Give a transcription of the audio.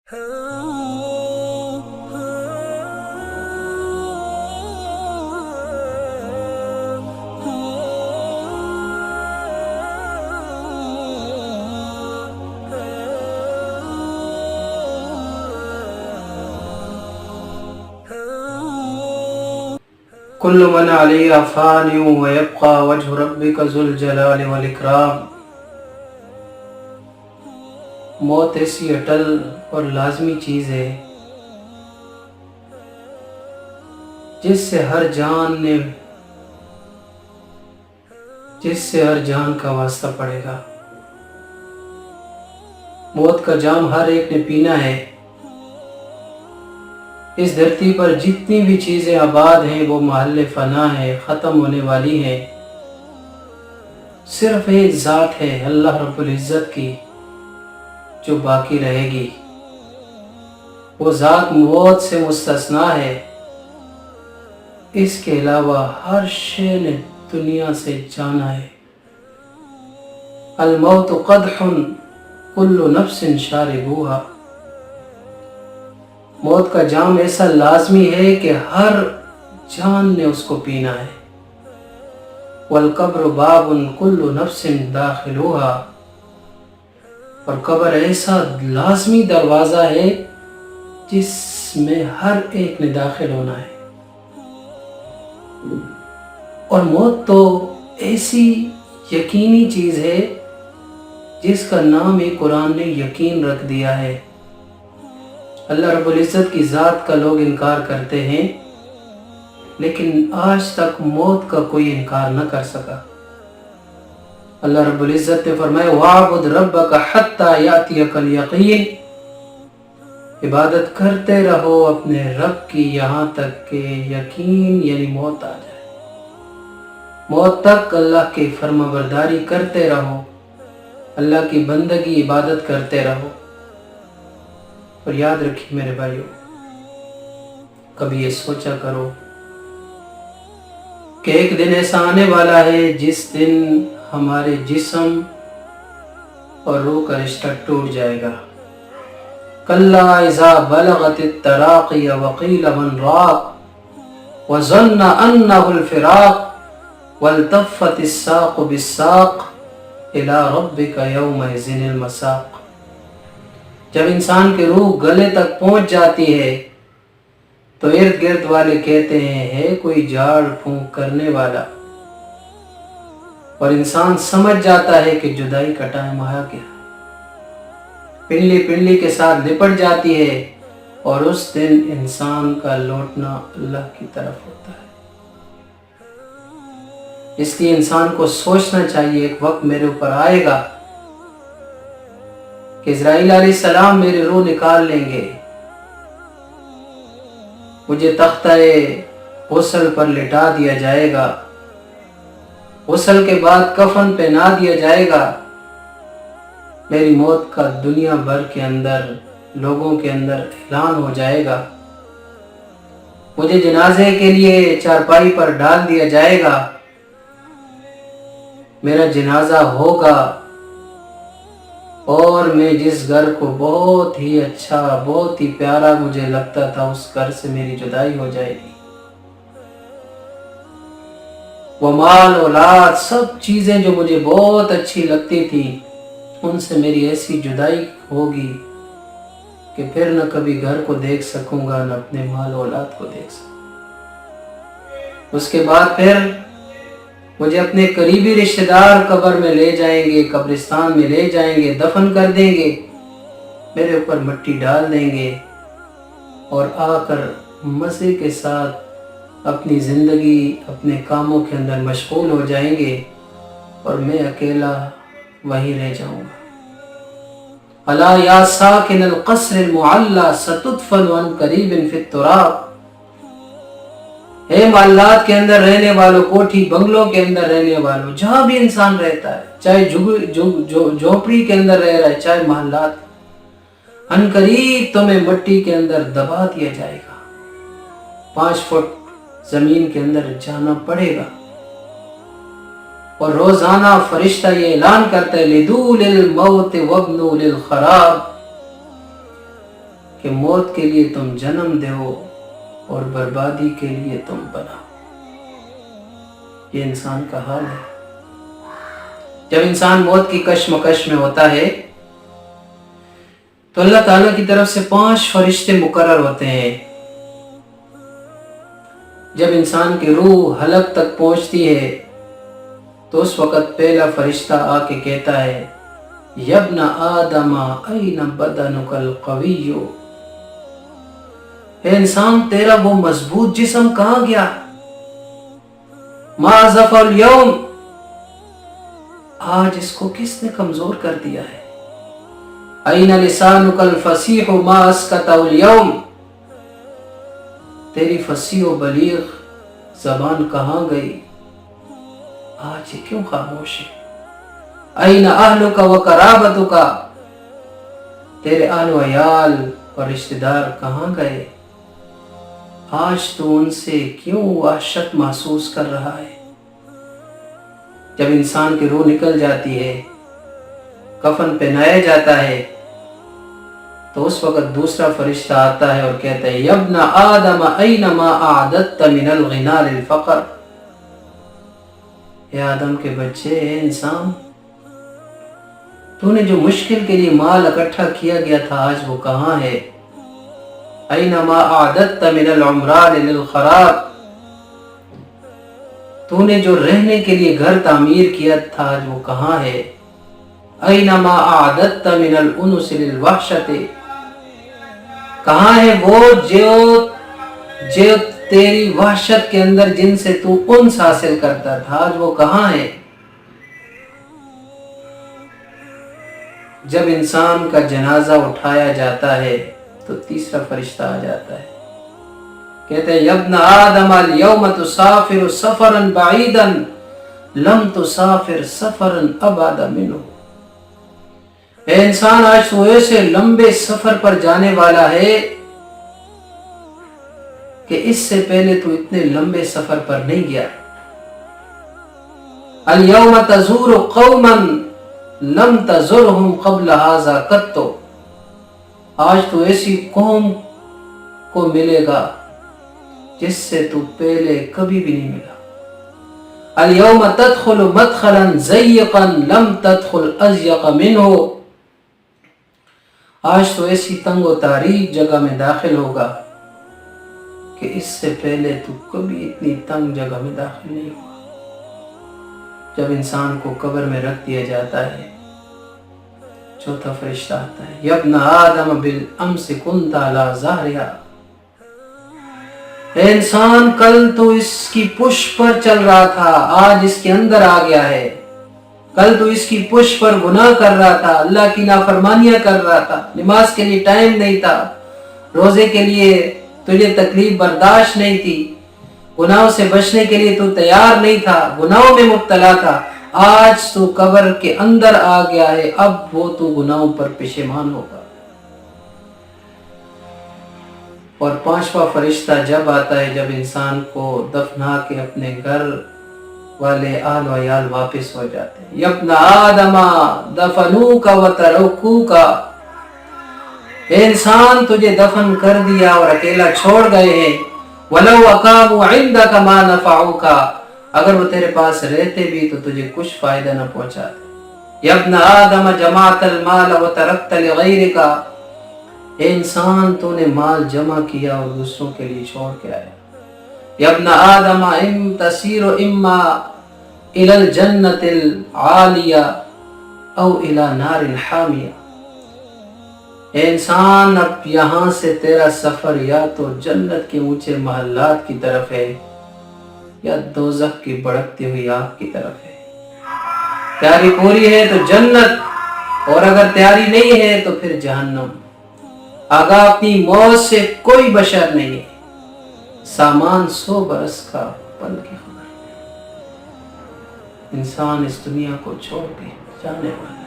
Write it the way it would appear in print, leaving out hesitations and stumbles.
کل من علیہا فان ویبقى وجہ ربک ذو الجلال والاکرام۔ موت ایسی اٹل اور لازمی چیز ہے جس سے ہر جان کا واسطہ پڑے گا۔ موت کا جام ہر ایک نے پینا ہے۔ اس دھرتی پر جتنی بھی چیزیں آباد ہیں وہ محل فنا ہے، ختم ہونے والی ہیں۔ صرف ایک ذات ہے اللہ رب العزت کی جو باقی رہے گی۔ وہ ذات موت سے مستثنا ہے۔ اس کے علاوہ ہر شے نے دنیا سے جانا ہے۔ الموت قدح کل نفس شاربوہا۔ موت کا جام ایسا لازمی ہے کہ ہر جان نے اس کو پینا ہے۔ والقبر باب کل نفس داخلوہا۔ اور قبر ایسا لازمی دروازہ ہے جس میں ہر ایک نے داخل ہونا ہے۔ اور موت تو ایسی یقینی چیز ہے جس کا نام ہی قرآن نے یقین رکھ دیا ہے۔ اللہ رب العزت کی ذات کا لوگ انکار کرتے ہیں لیکن آج تک موت کا کوئی انکار نہ کر سکا۔ اللہ رب العزت نے فرمایا وَاعْبُدْ رَبَّكَ حَتَّى يَأْتِيَكَ الْيَقِينُ۔ عبادت کرتے رہو اپنے رب کی یہاں تک کہ یقین یعنی موت آ جائے۔ موت تک اللہ کی فرما برداری کرتے رہو، اللہ کی بندگی عبادت کرتے رہو۔ اور یاد رکھیے میرے بھائیو، کبھی یہ سوچا کرو کہ ایک دن ایسا آنے والا ہے جس دن ہمارے جسم اور روح کا رشتہ ٹوٹ جائے گا۔ کَلَّا اِذَا بَلَغَتِ التَّرَاقِيَ وَقِيلَ مَنْ رَاقٍ وَظَنَّ أَنَّهُ الْفِرَاقُ وَالْتَفَّتِ السَّاقُ بِالسَّاقِ إِلَىٰ رَبِّكَ يَوْمَئِذٍ الْمَسَاقُ۔ جب انسان کی روح گلے تک پہنچ جاتی ہے تو ارد گرد والے کہتے ہیں ہے کوئی جھاڑ پھونک کرنے والا، اور انسان سمجھ جاتا ہے کہ جدائی کا ٹائم آ گیا۔ پنڈلی کے ساتھ لپٹ جاتی ہے اور اس دن انسان کا لوٹنا اللہ کی طرف ہوتا ہے۔ اس لیے انسان کو سوچنا چاہیے ایک وقت میرے اوپر آئے گا کہ اسرائیل علیہ السلام میری روح نکال لیں گے، مجھے تختہ غسل پر لٹا دیا جائے گا، غسل کے بعد کفن پہنا دیا جائے گا، میری موت کا دنیا بھر کے اندر لوگوں کے اندر اعلان ہو جائے گا، مجھے جنازے کے لیے چارپائی پر ڈال دیا جائے گا، میرا جنازہ ہوگا، اور میں جس گھر کو بہت ہی اچھا بہت ہی پیارا مجھے لگتا تھا اس گھر سے میری جدائی ہو جائے گی۔ وہ مال اولاد سب چیزیں جو مجھے بہت اچھی لگتی تھی ان سے میری ایسی جدائی ہوگی کہ پھر نہ کبھی گھر کو دیکھ سکوں گا نہ اپنے مال اولاد کو دیکھ سکوں گا۔ اس کے بعد پھر مجھے اپنے قریبی رشتہ دار قبر میں لے جائیں گے، قبرستان میں لے جائیں گے، دفن کر دیں گے، میرے اوپر مٹی ڈال دیں گے اور آ کر مزے کے ساتھ اپنی زندگی اپنے کاموں کے اندر مشغول ہو جائیں گے اور میں اکیلا وہیں رہ جاؤں گا۔ الا یا ساکن القصر المعلی ستدفن عن قریب فی التراب۔ اے محلات کے اندر رہنے والوں، کوٹھی بنگلوں کے اندر رہنے والوں، جہاں بھی انسان رہتا ہے، چاہے جھونپڑی کے اندر رہ رہا ہے چاہے محلات، ان قریب تمہیں مٹی کے اندر دبا دیا جائے گا، 5 فٹ زمین کے اندر جانا پڑے گا۔ اور روزانہ فرشتہ یہ اعلان کرتا ہے لِدُولِ الْمَوْتِ وَابْنُوا لِلْخَرَابِ۔ کہ موت کے لیے تم جنم دو اور بربادی کے لیے تم بناؤ۔ یہ انسان کا حال ہے۔ جب انسان موت کی کشمکش میں ہوتا ہے تو اللہ تعالیٰ کی طرف سے 5 فرشتے مقرر ہوتے ہیں۔ جب انسان کی روح حلق تک پہنچتی ہے تو اس وقت پہلا فرشتہ آ کے کہتا ہے یا ابن آدم این بدنک القوی، اے انسان تیرا وہ مضبوط جسم کہاں گیا؟ ما ضعف اليوم، آج اس کو کس نے کمزور کر دیا ہے؟ این لسانک الفصیح ما اسکت اليوم، تیری فصیح و بلیغ زبان کہاں گئی؟ آج یہ کیوں خاموش ہے؟ این اہلک و قرابتک، تیرے اہل و عیال اور رشتہ دار کہاں گئے؟ آج تو ان سے کیوں وحشت محسوس کر رہا ہے؟ جب انسان کی روح نکل جاتی ہے، کفن پہنایا جاتا ہے، تو اس وقت دوسرا فرشتہ آتا ہے اور کہتا ہے یا ابن آدم این ما اعددت من الغنا للفقر، اے آدم کے بچے، اے انسان، تو نے جو مشکل کے لیے مال اکٹھا کیا گیا تھا آج وہ کہاں ہے؟ این ما اعددت من العمران للخراب، تو نے جو رہنے کے لیے گھر تعمیر کیا تھا آج وہ کہاں ہے؟ این ما اعددت من الانس للوحشت، کہاں ہے وہ جو تیری وحشت کے اندر جن سے تو انس حاصل کرتا تھا، آج وہ کہاں ہے؟ جب انسان کا جنازہ اٹھایا جاتا ہے تو تیسرا فرشتہ آ جاتا ہے، کہتے ہیں یا ابن آدم اليوم تسافر سفرا بعیدا لم تسافر سفرا ابعد منه، اے انسان آج تو ایسے لمبے سفر پر جانے والا ہے کہ اس سے پہلے تو اتنے لمبے سفر پر نہیں گیا۔ اليوم تزور قوما لم تزرهم قبل هذا قط، آج تو ایسی قوم کو ملے گا جس سے تو پہلے کبھی بھی نہیں ملا۔ اليوم تدخل مدخلا ضيقا لم تدخل اضيق منه، آج تو ایسی تنگ و تاریک جگہ میں داخل ہوگا کہ اس سے پہلے تو کبھی اتنی تنگ جگہ میں داخل نہیں ہوا۔ جب انسان کو قبر میں رکھ دیا جاتا ہے، چوتھا فرشتہ آتا ہے یا ابن آدم بالامس کنت علی ظہرہا، اے انسان کل تو اس کی پشت پر چل رہا تھا، آج اس کے اندر آ گیا ہے۔ کل تو اس کی پشت پر گناہ کر رہا تھا، اللہ کی نافرمانیاں کر رہا تھا، نماز کے لیے ٹائم نہیں تھا، روزے کے لیے تجھے تکلیف برداشت نہیں تھی، گناہوں سے بچنے کے لیے تو تیار نہیں تھا، گناہوں میں مبتلا تھا، آج تو قبر کے اندر آ گیا ہے، اب وہ تو گناہوں پر پشیمان ہوگا۔ اور پانچواں فرشتہ جب آتا ہے جب انسان کو دفنا کے اپنے گھر والے اہل و عیال واپس ہو جاتے ہیں، یا ابن آدم دفنوک و ترکوک، اے انسان تجھے دفن کر دیا اور اکیلا چھوڑ گئے ہیں، وَلَوْ أَقَامُوا عِنْدَكَ مَا نَفَعُوكَ، اگر وہ تیرے پاس رہتے بھی تو تجھے کچھ فائدہ نہ پہنچاتے۔ یا ابن آدم جمعت المال وترکت لغیرک، اے انسان تو نے مال جمع کیا اور دوسروں کے لیے چھوڑ کے آیا۔ یا ابن آدم ام تسیر اما الى الجنت العالیہ او الى نار حامیہ، اے انسان اب یہاں سے تیرا سفر یا تو جنت کے اونچے محلات کی طرف ہے یا دوزخ کی بڑکتی ہوئی آگ کی طرف ہے۔ تیاری پوری ہے تو جنت، اور اگر تیاری نہیں ہے تو پھر جہنم۔ آگاہ اپنی موت سے کوئی بشر نہیں ہے، سامان 100 برس کا پل کی خبر۔ انسان اس دنیا کو چھوڑ کے جانے والا۔